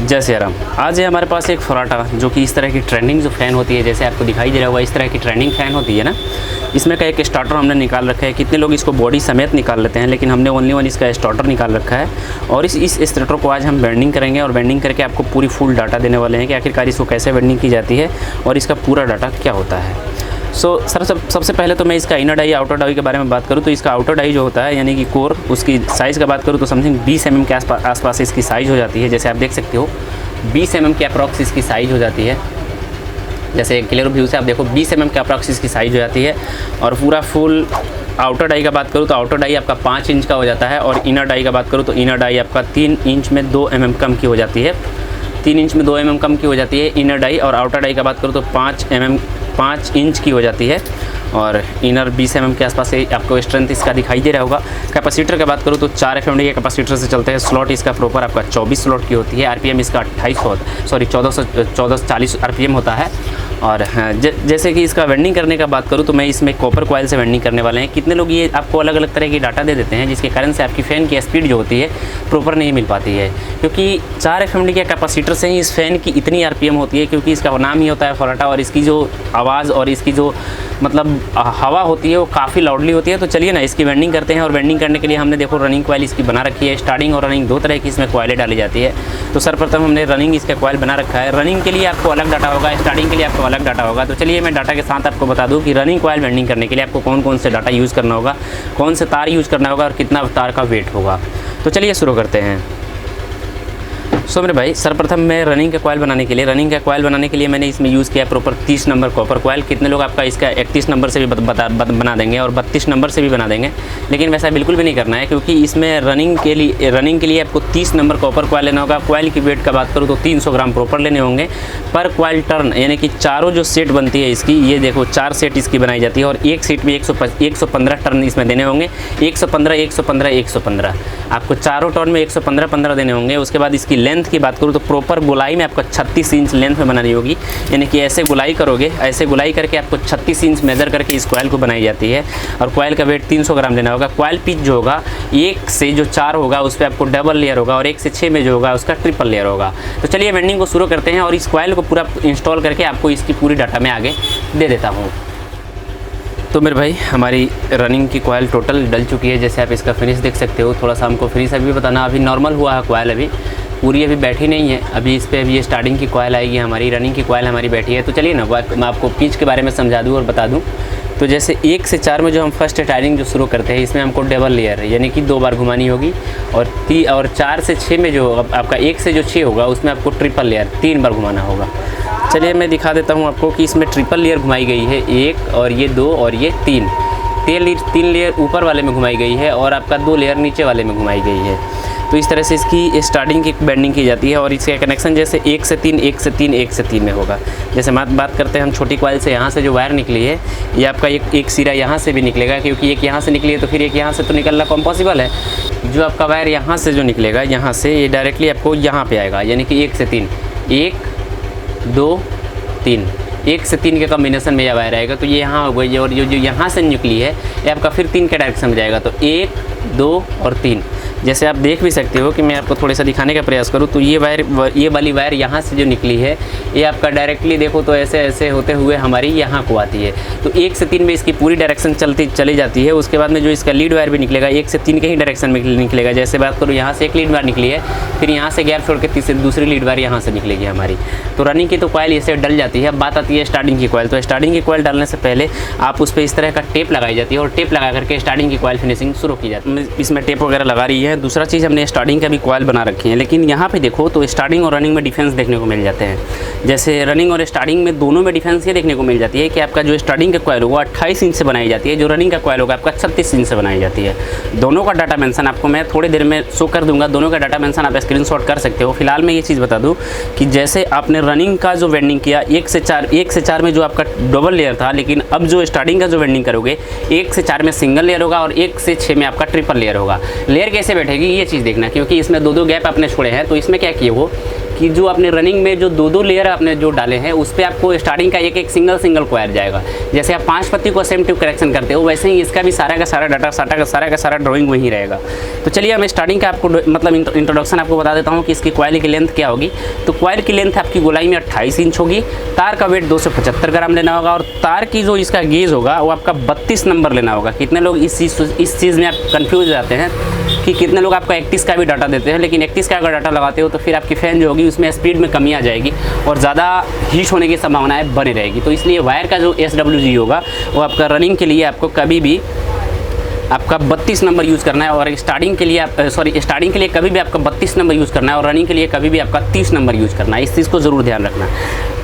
जय श्री राम। आज है हमारे पास एक फराटा जो कि इस तरह की ट्रेंडिंग जो फ़ैन होती है, जैसे आपको दिखाई दे रहा होगा, इस तरह की ट्रेंडिंग फ़ैन होती है ना। इसमें का एक स्टार्टर हमने निकाल रखा है। कितने लोग इसको बॉडी समेत निकाल लेते हैं, लेकिन हमने ओनली वन इसका स्टार्टर निकाल रखा है। और इस स्टार्टर को आज हम वेल्डिंग करेंगे और वेल्डिंग करके आपको पूरी फुल डाटा देने वाले हैं कि आखिरकार इसको कैसे वेल्डिंग की जाती है और इसका पूरा डाटा क्या होता है। सबसे पहले तो मैं इसका इनर डाई आउटर डाई के बारे में बात करूँ तो इसका आउटर डाई जो होता है यानी कि कोर, उसकी साइज़ का बात करूँ तो समथिंग 20 mm के आसपास इसकी साइज़ हो जाती है। जैसे आप देख सकते हो 20 mm के अप्रॉक्स इसकी साइज़ हो जाती है। जैसे क्लियर व्यू से आप देखो 20 mm के अप्रॉक्स इसकी साइज़ हो जाती है। और पूरा फुल आउटर डाई का बात करूँ तो आउटर डाई आपका 5 इंच का हो जाता है। और इनर डाई का बात करूँ तो इनर डाई आपका 3 इंच में 2 mm कम की हो जाती है। 3 इंच में 2 mm कम की हो जाती है इनर डाई। और आउटर डाई का बात करूँ तो 5 इंच की हो जाती है। और इनर 20 mm के आसपास से आपको स्ट्रेंथ इसका दिखाई दे रहा होगा। कैपेसिटर की बात करूँ तो 4 FMD के कैपेसिटर से चलते हैं। स्लॉट इसका प्रॉपर आपका 24 स्लॉट की होती है। RPM इसका 1440 RPM होता है। और जैसे कि इसका वेल्डिंग करने का बात करूँ तो मैं इसमें कॉपर कॉइल से वेल्डिंग करने वाले हैं। कितने लोग ये आपको अलग अलग तरह की डाटा दे देते हैं, जिसके कारण से आपकी फ़ैन की स्पीड जो होती है प्रॉपर नहीं मिल पाती है, क्योंकि 4 FMD के कैपेसिटर से ही इस फ़ैन की इतनी RPM होती है, क्योंकि इसका नाम ही होता है फराटा। और इसकी जो आवाज़ और इसकी जो मतलब हवा होती है वो काफ़ी लाउडली होती है। तो चलिए ना इसकी वेल्डिंग करते हैं। और वेल्डिंग करने के लिए हमने देखो रनिंग कॉइल इसकी बना रखी है। स्टार्टिंग और रनिंग दो तरह की इसमें कॉइलें डाली जाती है। तो सर्वप्रथम हमने रनिंग इसका कॉइल बना रखा है। रनिंग के लिए आपको अलग डाटा होगा, स्टार्टिंग के लिए आपको अलग डाटा होगा। तो चलिए मैं डाटा के साथ आपको बता दूं कि रनिंग कॉइल वेल्डिंग करने के लिए आपको कौन कौन से डाटा यूज़ करना होगा, कौन से तार यूज़ करना होगा और कितना तार का वेट होगा। तो चलिए शुरू करते हैं। मेरे भाई सर्वप्रथम मैं रनिंग का कॉइल बनाने के लिए मैंने इसमें यूज़ किया प्रॉपर 30 नंबर कॉपर कॉइल। कितने लोग आपका इसका 31 नंबर से भी बना देंगे और 32 नंबर से भी बना देंगे, लेकिन वैसा बिल्कुल भी नहीं करना है, क्योंकि इसमें रनिंग के लिए आपको 30 नंबर कॉपर कॉइल लेना होगा। कॉइल की वेट का बात करूँ तो 300 ग्राम प्रॉपर लेने होंगे पर कॉइल टर्न, यानी कि चारों जो सेट बनती है इसकी, ये देखो 4 सेट इसकी बनाई जाती है। और एक सेट में 115 टर्न इसमें देने होंगे। 115 आपको चारों टर्न में 115 देने होंगे। उसके बाद इसकी लेंथ की बात करूँ तो प्रॉपर गोलाई में आपको 36 इंच लेंथ में बनानी होगी, यानी कि ऐसे गोलाई करोगे, ऐसे गोलाई करके आपको 36 इंच मेजर करके इस कॉइल को बनाई जाती है। और कॉइल का वेट 300 ग्राम लेना होगा। कॉइल पिच जो होगा 1 से जो 4 होगा उस पर आपको डबल लेयर होगा, और 1 से 6 में जो होगा उसका ट्रिपल लेयर होगा। तो चलिए वेल्डिंग को शुरू करते हैं और इस कॉइल को पूरा इंस्टॉल करके आपको इसकी पूरी डाटा मैं आगे दे देता हूँ। तो मेरे भाई हमारी रनिंग की कॉइल टोटल डल चुकी है। जैसे आप इसका फिनिश देख सकते हो। थोड़ा सा हमको फिनिश अभी बताना, अभी नॉर्मल हुआ है कॉइल, अभी पूरी अभी बैठी नहीं है। अभी इस पर अभी ये स्टार्टिंग की कॉइल आएगी हमारी, रनिंग की कॉइल हमारी बैठी है। तो चलिए ना मैं आपको पिच के बारे में समझा दूँ और बता दूँ। तो जैसे 1 से 4 में जो हम फर्स्ट टायरिंग जो शुरू करते हैं, इसमें हमको डबल लेयर यानी कि 2 बार घुमानी होगी। और 4 से 6 में जो आपका 1 से जो 6 होगा उसमें आपको ट्रिपल लेयर 3 बार घुमाना होगा। चलिए मैं दिखा देता हूँ आपको कि इसमें ट्रिपल लेयर घुमाई गई है, 1 और ये 2 और ये 3 लेयर ऊपर वाले में घुमाई गई है और आपका 2 लेयर नीचे वाले में घुमाई गई है। तो इस तरह से इसकी स्टार्टिंग की बेंडिंग की जाती है। और इसका कनेक्शन जैसे 1 से 3 1 से 3 1 से 3 में होगा। जैसे बात करते हैं हम छोटी कॉइल से, यहाँ से जो वायर निकली है ये आपका एक सिरा यहाँ से भी निकलेगा, क्योंकि एक यहाँ से निकली है तो फिर एक यहाँ से तो निकलना पॉसिबल है। जो आपका वायर यहाँ से जो निकलेगा, यहाँ से ये डायरेक्टली आपको यहाँ पे आएगा, यानी कि 1 से 3 1 2 3 1 से 3 के कॉम्बिनेशन में यह वायर आएगा। तो ये यहाँ हो गई, और जो यहाँ से निकली है ये आपका फिर 3 के डायरेक्शन में जाएगा। तो 1 2 और 3। जैसे आप देख भी सकते हो कि मैं आपको थोड़ा सा दिखाने का प्रयास करूँ तो ये वाली वायर यहाँ से जो निकली है ये आपका डायरेक्टली देखो तो ऐसे होते हुए हमारी यहाँ को आती है। तो 1 से 3 में इसकी पूरी डायरेक्शन चली जाती है। उसके बाद में जो इसका लीड वायर भी निकलेगा 1 से 3 के ही डायरेक्शन में निकलेगा। जैसे बात करूँ यहाँ से एक लीड वायर निकली है, फिर यहाँ से गैप छोड़ के दूसरी लीड वायर यहाँ से निकलेगी हमारी। तो रनिंग की तो कॉइल इससे डल जाती है। अब बात आती है स्टार्टिंग की कॉइल। तो स्टार्टिंग की कॉइल डालने से पहले आप उस पर इस तरह का टेप लगाई जाती है, और टेप लगा करके स्टार्टिंग की कॉइल फिनिशिंग शुरू की जाती है। इसमें टेप वगैरह लगा रही है। दूसरा चीज़ हमने स्टार्टिंग का भी कॉइल बना रखी है, लेकिन यहाँ पे देखो तो स्टार्टिंग और रनिंग में डिफरेंस देखने को मिल जाते हैं। जैसे रनिंग और स्टार्टिंग में दोनों में डिफरेंस ये देखने को मिल जाती है कि आपका जो स्टार्टिंग का कॉइल होगा 28 इंच से बनाई जाती है, जो रनिंग का कॉइल होगा आपका 36 इंच से बनाई जाती है। दोनों का डाटा मेंशन आपको मैं थोड़ी देर में शो कर दूंगा। दोनों का डाटा मेंशन आप स्क्रीनशॉट कर सकते हो। फिलहाल मैं ये चीज़ बता दूँ कि जैसे आपने रनिंग का जो वेल्डिंग किया 1 से 4 में जो आपका डबल लेयर था, लेकिन अब जो स्टार्टिंग का जो वेल्डिंग करोगे 1 से 4 में सिंगल लेयर होगा और 1 से 6 में आपका ट्रिपल लेयर होगा। लेयर कैसे बैठेगी ये चीज़ देखना, क्योंकि इसमें 2 गैप आपने छोड़े हैं। तो इसमें क्या किए हो कि जो आपने रनिंग में जो 2-2 लेयर आपने जो डाले हैं उस पर आपको स्टार्टिंग का एक सिंगल कॉयर जाएगा। जैसे आप 5 पत्ती को असेंप्टिव करेक्शन करते हो वैसे ही इसका भी सारा का सारा डाटा सारा का सारा ड्राइंग वहीं रहेगा। तो चलिए मैं स्टार्टिंग का आपको मतलब इंट्रोडक्शन आपको बता देता हूँ कि इसकी कॉइल की लेंथ क्या होगी। तो कॉइल की लेंथ आपकी गोलाई में 28 इंच होगी। तार का वेट 275 ग्राम लेना होगा और तार की जो इसका गेज होगा वो आपका 32 नंबर लेना होगा। कितने लोग इस चीज़ में आप कंफ्यूज हो जाते हैं कि कितने लोग आपका 31 का भी डाटा देते हैं, लेकिन 31 का अगर डाटा लगाते हो तो फिर आपकी फ़ैन जो होगी उसमें स्पीड में कमी आ जाएगी और ज़्यादा हीट होने की संभावनाएं बनी रहेगी। तो इसलिए वायर का जो SWG होगा वो आपका रनिंग के लिए आपको कभी भी आपका 32 नंबर यूज़ करना है और स्टार्टिंग के लिए कभी भी आपका 32 नंबर यूज़ करना है और रनिंग के लिए कभी भी आपका 30 नंबर यूज़ करना है। इस चीज़ को ज़रूर ध्यान रखना।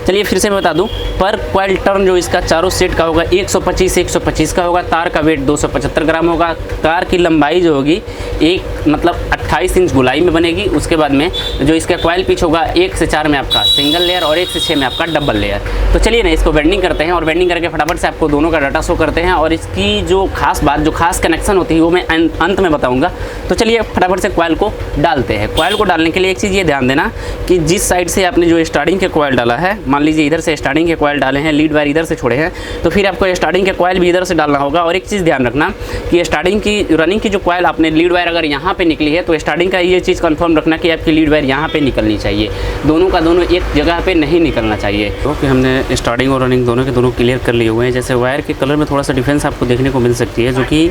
चलिए फिर से मैं बता दूं, पर कॉइल टर्न जो इसका चारों सेट का होगा 125 का होगा। तार का वेट 275 ग्राम होगा। तार की लंबाई जो होगी एक मतलब 28 इंच गोलाई में बनेगी। उसके बाद में जो इसका कॉइल पिच होगा 1 से 4 में आपका सिंगल लेयर और 1 से 6 में आपका डबल लेयर। तो चलिए ना इसको वेल्डिंग करते हैं और वेल्डिंग करके फटाफट से आपको दोनों का डाटा शो करते हैं और इसकी जो खास कनेक्शन होती है वो मैं अंत में बताऊँगा। तो चलिए फटाफट से कॉइल को डालते हैं। कॉइल को डालने के लिए एक चीज़ ये ध्यान देना कि जिस साइड से आपने जो स्टार्टिंग के कॉइल डाला है, मान लीजिए इधर से स्टार्टिंग के कॉइल डाले हैं, लीड वायर इधर से छोड़े हैं, तो फिर आपको स्टार्टिंग के कॉइल भी इधर से डालना होगा। और एक चीज़ ध्यान रखना कि स्टार्टिंग की रनिंग की जो कॉइल आपने लीड वायर अगर यहाँ पे निकली है तो स्टार्टिंग का ये चीज़ कंफर्म रखना कि आपकी लीड वायर यहाँ पे निकलनी चाहिए, दोनों का दोनों एक जगह पे नहीं निकलना चाहिए। तो कि हमने स्टार्टिंग और रनिंग दोनों के दोनों क्लियर कर लिए हुए हैं। जैसे वायर के कलर में थोड़ा सा डिफरेंस आपको देखने को मिल सकती है, जो कि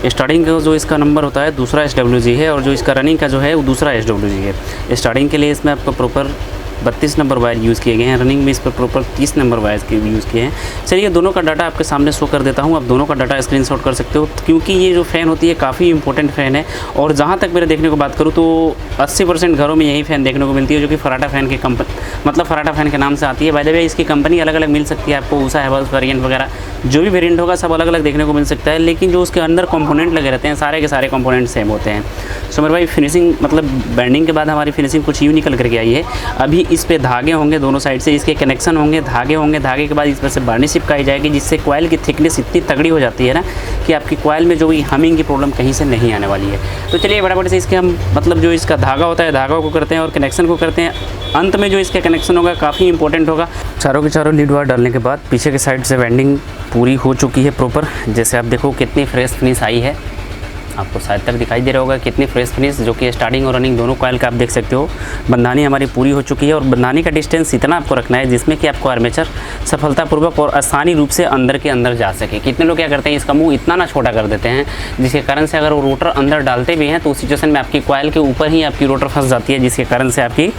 स्टार्टिंग का जो इसका नंबर होता है दूसरा SWG है और जो इसका रनिंग का जो है वो दूसरा SWG है। स्टार्टिंग के लिए इसमें आपको प्रॉपर 32 नंबर वायर यूज़ किए गए हैं, रनिंग में इस पर प्रॉपर 30 नंबर वायर के यूज़ किए हैं। चलिए दोनों का डाटा आपके सामने शो कर देता हूँ, आप दोनों का डाटा स्क्रीनशॉट कर सकते हो क्योंकि ये जो फ़ैन होती है काफ़ी इंपॉर्टेंट फ़ैन है। और जहाँ तक मेरे देखने को बात करूँ तो 80% घरों में यही फ़ैन देखने को मिलती है जो कि फराटा फ़ैन की फराटा फ़ैन के नाम से आती है। बाय द वे इसकी कंपनी अलग अलग मिल सकती है आपको, उषा हैवेल्स वेरिएंट वगैरह जो भी वेरिएंट होगा सब अलग अलग देखने को मिल सकता है, लेकिन जो उसके अंदर कंपोनेंट लगे रहते हैं सारे के सारे कंपोनेंट सेम होते हैं। सो मेरे भाई फिनिशिंग मतलब बैंडिंग के बाद हमारी फिनिशिंग कुछ यूँ निकल करके आई है। अभी इस पर धागे होंगे दोनों साइड से, इसके कनेक्शन होंगे, धागे होंगे, धागे के बाद इस पर से वार्निश चिपकाई जाएगी जिससे कॉइल की थिकनेस इतनी तगड़ी हो जाती है ना कि आपकी कॉइल में जो भी हमिंग की प्रॉब्लम कहीं से नहीं आने वाली है। तो चलिए फटाफट से इसके हम मतलब जो इसका धागा होता है धागा को करते हैं और कनेक्शन को करते हैं। अंत में जो इसका कनेक्शन होगा काफ़ी इंपॉर्टेंट होगा। चारों के चारों लीड वायर डालने के बाद पीछे के साइड से वेंडिंग पूरी हो चुकी है प्रॉपर। जैसे आप देखो कितनी फ्रेश फिनिश आई है, आपको शायद तक दिखाई दे रहा होगा कितनी फ्रेश फिनिश, जो कि स्टार्टिंग और रनिंग दोनों कॉइल का आप देख सकते हो। बंधानी हमारी पूरी हो चुकी है और बंधानी का डिस्टेंस इतना आपको रखना है जिसमें कि आपको आर्मेचर सफलतापूर्वक और आसानी रूप से अंदर के अंदर जा सके। कितने लोग क्या करते हैं इसका मुंह इतना ना छोटा कर देते हैं जिसके कारण से अगर वो रोटर अंदर डालते भी हैं तो उस सिचुएशन में आपकी कॉइल के ऊपर ही आपकी रोटर फंस जाती है जिसके कारण से आपकी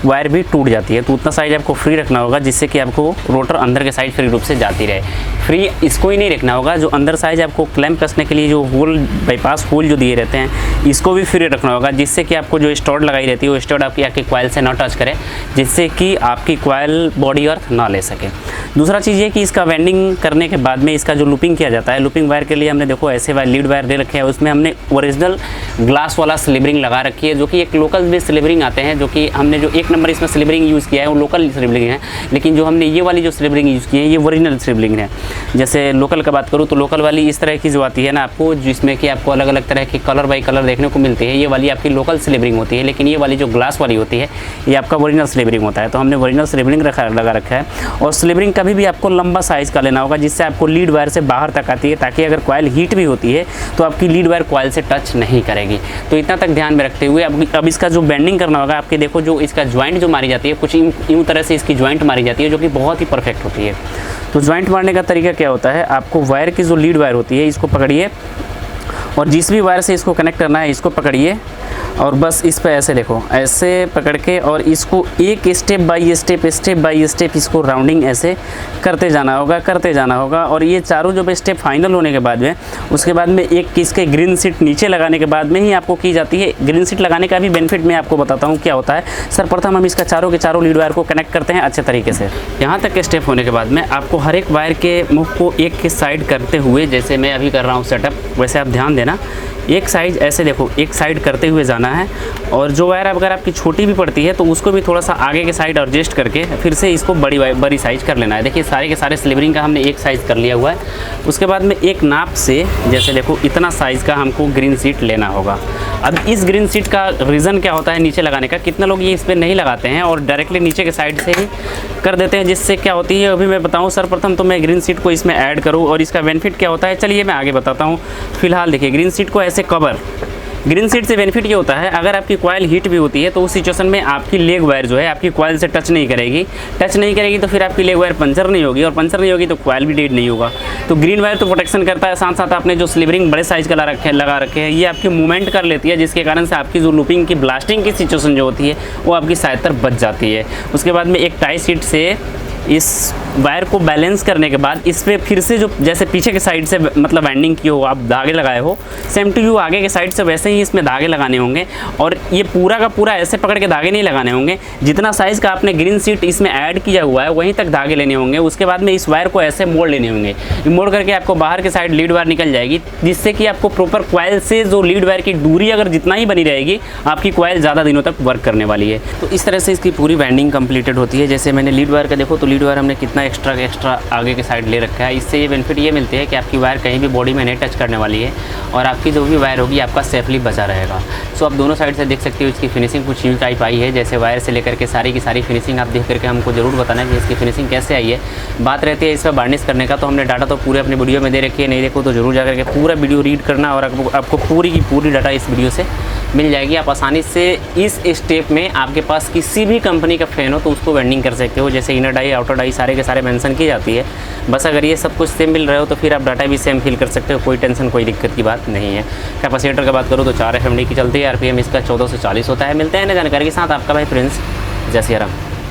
वायर भी टूट जाती है। तो उतना साइज आपको फ्री रखना होगा जिससे कि आपको रोटर अंदर के साइड फ्री रूप से जाती रहे। फ्री इसको ही नहीं रखना होगा, जो अंदर साइज आपको क्लैंप कसने के लिए जो होल बाईपास होल जो दिए रहते हैं इसको भी फ्री रखना होगा जिससे कि आपको जो स्टॉड लगाई रहती है वो स्टॉड आपकी कॉइल से ना टच करे, जिससे कि आपकी कॉइल बॉडी अर्थ ना ले सके। दूसरा चीज़ ये कि इसका वेंडिंग करने के बाद में इसका जो लूपिंग किया जाता है, लूपिंग वायर के लिए हमने देखो ऐसे वायर लीड वायर दे रखे हैं, उसमें हमने ओरिजिनल ग्लास वाला स्लिबरिंग लगा रखी है जो कि एक लोकल बेस्ड स्लिबरिंग आते हैं, जो कि हमने जो 1 नंबर इसमें स्लिबरिंग यूज़ किया है वो लोकल स्लिबरिंग है, लेकिन जो हमने ये वाली जो स्लिबरिंग यूज़ की है ये ओरिजिनल स्लिबरिंग है। जैसे लोकल का बात करूँ तो लोकल वाली इस तरह की जो आती है ना आपको, जिसमें कि आपको अलग अलग तरह की कलर बाई कलर देखने को मिलती है, ये वाली आपकी लोकल स्लिबरिंग होती है। लेकिन ये वाली जो ग्लास वाली होती है ये आपका ओरिजिनल स्लिबरिंग होता है। तो हमने ओरिजिनल स्लिबरिंग लगा रखा है और स्लिबरिंग कभी भी आपको लंबा साइज़ का लेना होगा जिससे आपको लीड वायर से बाहर तक आती है, ताकि अगर कॉइल हीट भी होती है तो आपकी लीड वायर कॉइल से टच नहीं करेगी। तो इतना तक ध्यान में रखते हुए अब इसका जो बेंडिंग करना होगा, आपके देखो जो इसका ज्वाइंट जो मारी जाती है कुछ यूँ तरह से इसकी ज्वाइंट मारी जाती है जो कि बहुत ही परफेक्ट होती है। तो ज्वाइंट मारने का तरीका क्या होता है, आपको वायर की जो लीड वायर होती है इसको पकड़िए और जिस भी वायर से इसको कनेक्ट करना है इसको पकड़िए और बस इस पे ऐसे देखो, ऐसे पकड़ के और इसको एक स्टेप बाय स्टेप इसको राउंडिंग ऐसे करते जाना होगा। और ये चारों जो स्टेप फाइनल होने के बाद में उसके बाद में एक इसके ग्रीन सीट नीचे लगाने के बाद में ही आपको की जाती है। ग्रीन सीट लगाने का भी बेनिफिट मैं आपको बताता हूँ क्या होता है। सर्वप्रथम हम इसका चारों के चारों लीड वायर को कनेक्ट करते हैं अच्छे तरीके से। यहाँ तक के स्टेप होने के बाद में आपको हर एक वायर के मुख को एक के साइड करते हुए, जैसे मैं अभी कर रहा हूँ सेटअप, वैसे आप ध्यान देना एक साइज ऐसे देखो, एक साइड करते हुए जाना है, और जो वायर अगर आपकी छोटी भी पड़ती है तो उसको भी थोड़ा सा आगे के साइड एडजस्ट करके फिर से इसको बड़ी साइज़ कर लेना है। देखिए सारे के सारे स्लीवरिंग का हमने एक साइज़ कर लिया हुआ है। उसके बाद में एक नाप से जैसे देखो इतना साइज़ का हमको ग्रीन शीट लेना होगा। अब इस ग्रीन शीट का रीज़न क्या होता है नीचे लगाने का, कितना लोग ये इस पर नहीं लगाते हैं और डायरेक्टली नीचे के साइड से ही कर देते हैं, जिससे क्या होती है अभी मैं बताऊं। सर्वप्रथम तो मैं ग्रीन शीट को इसमें ऐड करूं और इसका बेनिफिट क्या होता है चलिए मैं आगे बताता हूं। फिलहाल देखिए ग्रीन शीट को ऐसे ग्रीन शीट से बेनिफिट ये होता है, अगर आपकी कॉइल हीट भी होती है तो उस सिचुएशन में आपकी लेग वायर जो है आपकी कॉइल से टच नहीं करेगी तो फिर आपकी लेग वायर पंचर नहीं होगी, और पंचर नहीं होगी तो कॉइल भी डेड नहीं होगा। तो ग्रीन वायर तो प्रोटेक्शन करता है, साथ साथ आपने जो स्लीवरिंग बड़े साइज़ का लगा रखे हैं ये आपकी मूवमेंट कर लेती है, जिसके कारण से आपकी जो लूपिंग की ब्लास्टिंग की सिचुएशन जो होती है वो आपकी शायद बच जाती है। उसके बाद में एक टाई शीट से इस वायर को बैलेंस करने के बाद इस पर फिर से जो जैसे पीछे के साइड से मतलब वाइंडिंग की हो, आप धागे लगाए हो, सेम टू यू आगे के साइड से वैसे ही इसमें धागे लगाने होंगे। और ये पूरा का पूरा ऐसे पकड़ के धागे नहीं लगाने होंगे, जितना साइज़ का आपने ग्रीन शीट इसमें ऐड किया हुआ है वहीं तक धागे लेने होंगे। उसके बाद में इस वायर को ऐसे मोड़ लेने होंगे, मोड़ करके आपको बाहर के साइड लीड वायर निकल जाएगी, जिससे कि आपको प्रॉपर कॉइल से जो लीड वायर की दूरी अगर जितना ही बनी रहेगी आपकी कॉइल ज़्यादा दिनों तक वर्क करने वाली है। तो इस तरह से इसकी पूरी वाइंडिंग कंप्लीटेड होती है। जैसे मैंने लीड वायर का देखो तो लीड वायर हमने कितना एक्स्ट्रा आगे के साइड ले रखा है। इससे ये बेनिफिट ये मिलते हैं कि आपकी वायर कहीं भी बॉडी में नहीं टच करने वाली है और आपकी जो भी वायर होगी आपका सेफली बचा रहेगा। सो आप दोनों साइड से देख सकते हो इसकी फिनिशिंग कुछ यूँ टाइप आई है, जैसे वायर से लेकर के सारी की सारी फिनिशिंग आप देख करके हमको ज़रूर बताना कि इसकी फिनिशिंग कैसे आई है। बात रहती है इस पर वार्निश करने का, तो हमने डाटा तो पूरे अपने वीडियो में दे रखी है, नहीं देखो तो जरूर जाकर के पूरा वीडियो रीड करना और आपको पूरी की पूरी डाटा इस वीडियो से मिल जाएगी। आप आसानी से इस स्टेप में आपके पास किसी भी कंपनी का फ़ैन हो तो उसको वेंडिंग कर सकते हो, जैसे इनर डाई आउटर डाई सारे के सारे मेंशन की जाती है। बस अगर ये सब कुछ सेम मिल रहे हो तो फिर आप डाटा भी सेम फिल कर सकते हो, कोई टेंशन कोई दिक्कत की बात नहीं है। कैपेसिटर की बात करूँ तो 4 FMD की चलती है, RPM इसका 1440 होता है। मिलते हैं ना जानकारी के साथ, आपका भाई प्रिंस। जय सिया राम।